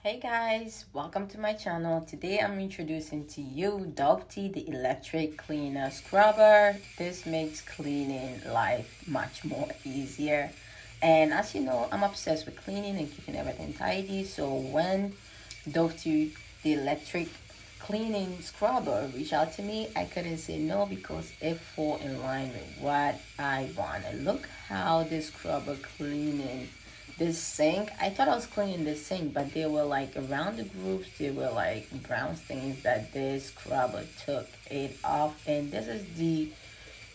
Hey guys, welcome to my channel. Today I'm introducing to you DOVETY, the electric cleaner scrubber. This makes cleaning life much more easier. And as you know, I'm obsessed with cleaning and keeping everything tidy. So when DOVETY, the electric cleaning scrubber, reached out to me, I couldn't say no because it fall in line with what I want. And look how this scrubber cleaning this sink. I thought I was cleaning the sink, but they were like around the grooves, they were like brown stains that this scrubber took it off. And this is the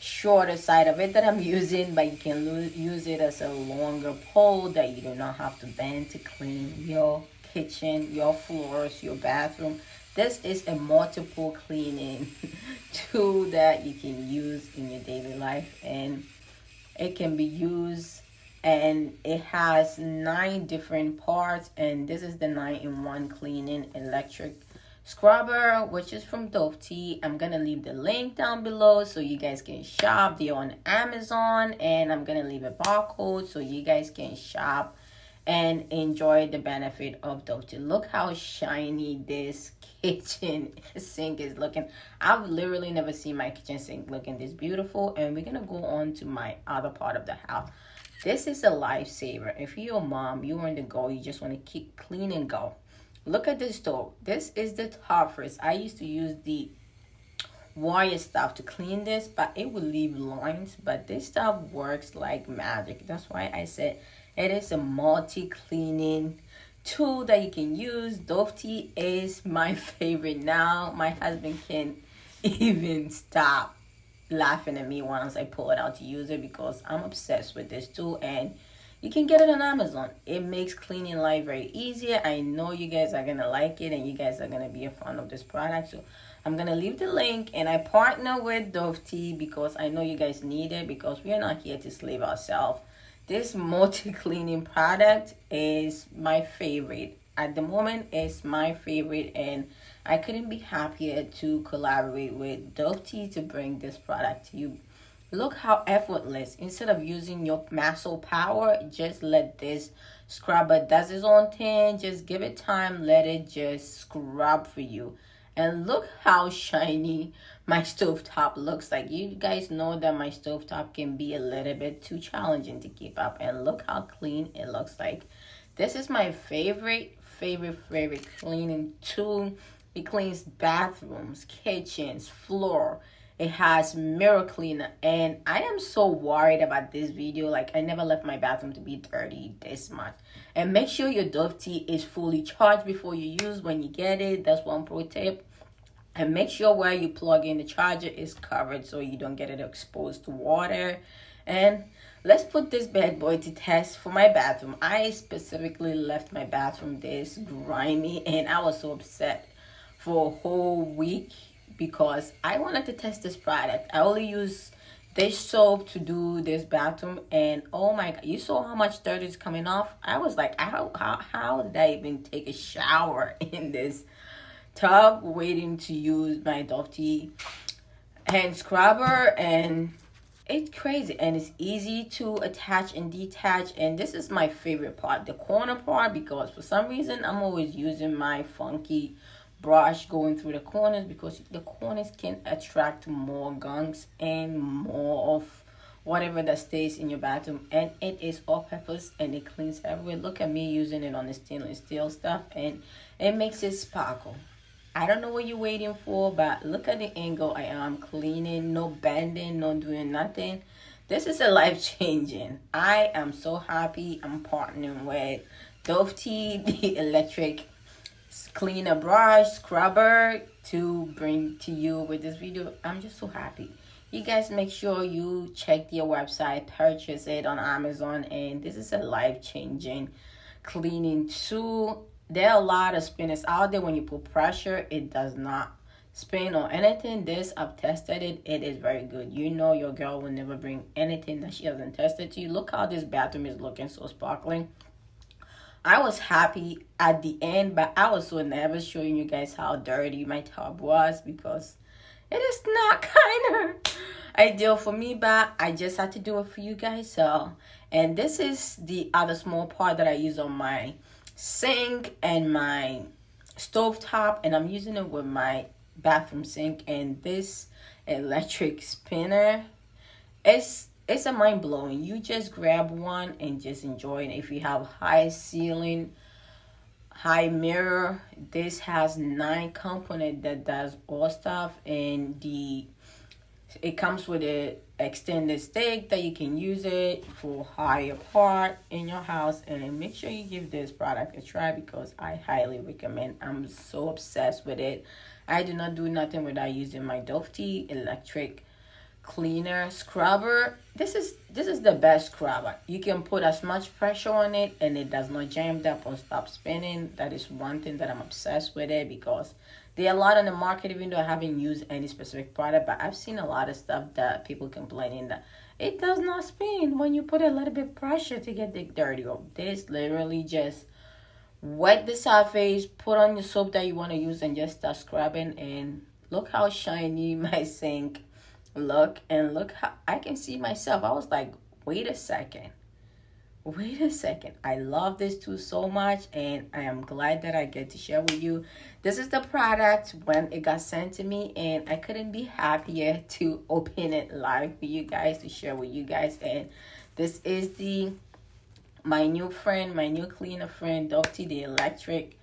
shorter side of it that I'm using, but you can use it as a longer pole that you do not have to bend to clean your kitchen, your floors, your bathroom. This is a multiple cleaning tool that you can use in your daily life, and it can be used, and it has 9 different parts, and this is the 9-in-1 cleaning electric scrubber, which is from DOVETY. I'm gonna leave the link down below so you guys can shop. They're on Amazon, and I'm gonna leave a barcode so you guys can shop and enjoy the benefit of DOVETY. Look how shiny this kitchen sink is looking. I've literally never seen my kitchen sink looking this beautiful. And we're gonna go on to my other part of the house. This is a lifesaver. If you're a mom, you're on the go, you just want to keep clean and go. Look at this stove. This is the toughest. I used to use the wire stuff to clean this, but it would leave lines. But this stuff works like magic. That's why I said it is a multi-cleaning tool that you can use. DOVETY is my favorite now. My husband can't even stop laughing at me once I pull it out to use it because I'm obsessed with this tool, and you can get it on Amazon. It makes cleaning life very easier. I know you guys are gonna like it and you guys are gonna be a fan of this product. So I'm gonna leave the link, and I partner with DOVETY because I know you guys need it, because we are not here to slave ourselves. This multi-cleaning product is my favorite. At the moment, it's my favorite, and I couldn't be happier to collaborate with DOVETY to bring this product to you. Look how effortless. Instead of using your muscle power, just let this scrubber does its own thing. Just give it time, let it just scrub for you. And look how shiny my stovetop looks like. You guys know that my stovetop can be a little bit too challenging to keep up. And look how clean it looks like. This is my favorite cleaning tool. It cleans bathrooms, kitchens, floor. It has mirror cleaner, and I am so worried about this video. Like, I never left my bathroom to be dirty this much. And make sure your DOVETY is fully charged before you use when you get it. That's one pro tip. And make sure where you plug in the charger is covered so you don't get it exposed to water. And let's put this bad boy to test for my bathroom. I specifically left my bathroom this grimy, and I was so upset for a whole week because I wanted to test this product. I only use this soap to do this bathroom, and oh my god, you saw how much dirt is coming off. I was like, how did I even take a shower in this tub waiting to use my DOVETY hand scrubber? And it's crazy, and it's easy to attach and detach. And this is my favorite part, the corner part, because for some reason I'm always using my funky brush going through the corners, because the corners can attract more gunks and more of whatever that stays in your bathroom. And it is all purpose, and it cleans everywhere. Look at me using it on the stainless steel stuff, and it makes it sparkle. I don't know what you're waiting for, but look at the angle I am cleaning. No bending, no doing nothing. This is a life-changing. I am so happy I'm partnering with DOVETY, the electric cleaner brush scrubber, to bring to you with this video. I'm just so happy. You guys make sure you check their website, purchase it on Amazon, and this is a life-changing cleaning tool. There are a lot of spinners out there. When you put pressure, it does not spin or anything. This, I've tested it. It is very good. You know your girl will never bring anything that she hasn't tested to you. Look how this bathroom is looking, so sparkling. I was happy at the end, but I was so nervous showing you guys how dirty my tub was, because it is not kind of ideal for me, but I just had to do it for you guys. So, and this is the other small part that I use on my sink and my stove top, and I'm using it with my bathroom sink. And this electric spinner, it's a mind blowing. You just grab one and just enjoy it. If you have high ceiling, high mirror, this has 9 component that does all stuff. And it comes with a extended stick that you can use it for higher part in your house. And make sure you give this product a try because I highly recommend. I'm so obsessed with it. I do not do nothing without using my DOVETY electric cleaner scrubber. This is the best scrubber. You can put as much pressure on it and it does not jam up or stop spinning. That is one thing that I'm obsessed with it, because there are a lot on the market, even though I haven't used any specific product, but I've seen a lot of stuff that people complaining that it does not spin when you put a little bit of pressure to get the dirty off. This literally just wet the surface, put on your soap that you want to use, and just start scrubbing. And look how shiny my sink look, and look how I can see myself. I was like, wait a second. I love this tool so much, and I am glad that I get to share with you. This is the product when it got sent to me, and I couldn't be happier to open it live for you guys, to share with you guys. And this is my new cleaner friend, DOVETY, the electric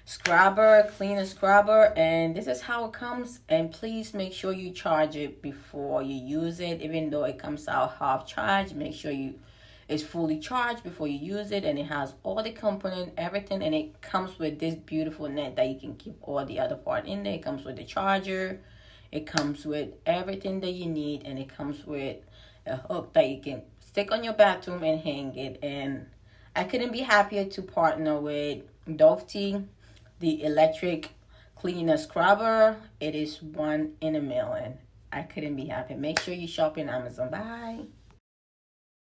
cleaner scrubber. And this is how it comes. And please make sure you charge it before you use it. Even though it comes out half charged, make sure it's fully charged before you use it. And it has all the component, everything, and it comes with this beautiful net that you can keep all the other part in there. It comes with the charger, it comes with everything that you need, and it comes with a hook that you can stick on your bathroom and hang it. And I couldn't be happier to partner with DOVETY, the electric cleaner scrubber. It is one in a million. I couldn't be happier. Make sure you shop in Amazon. Bye.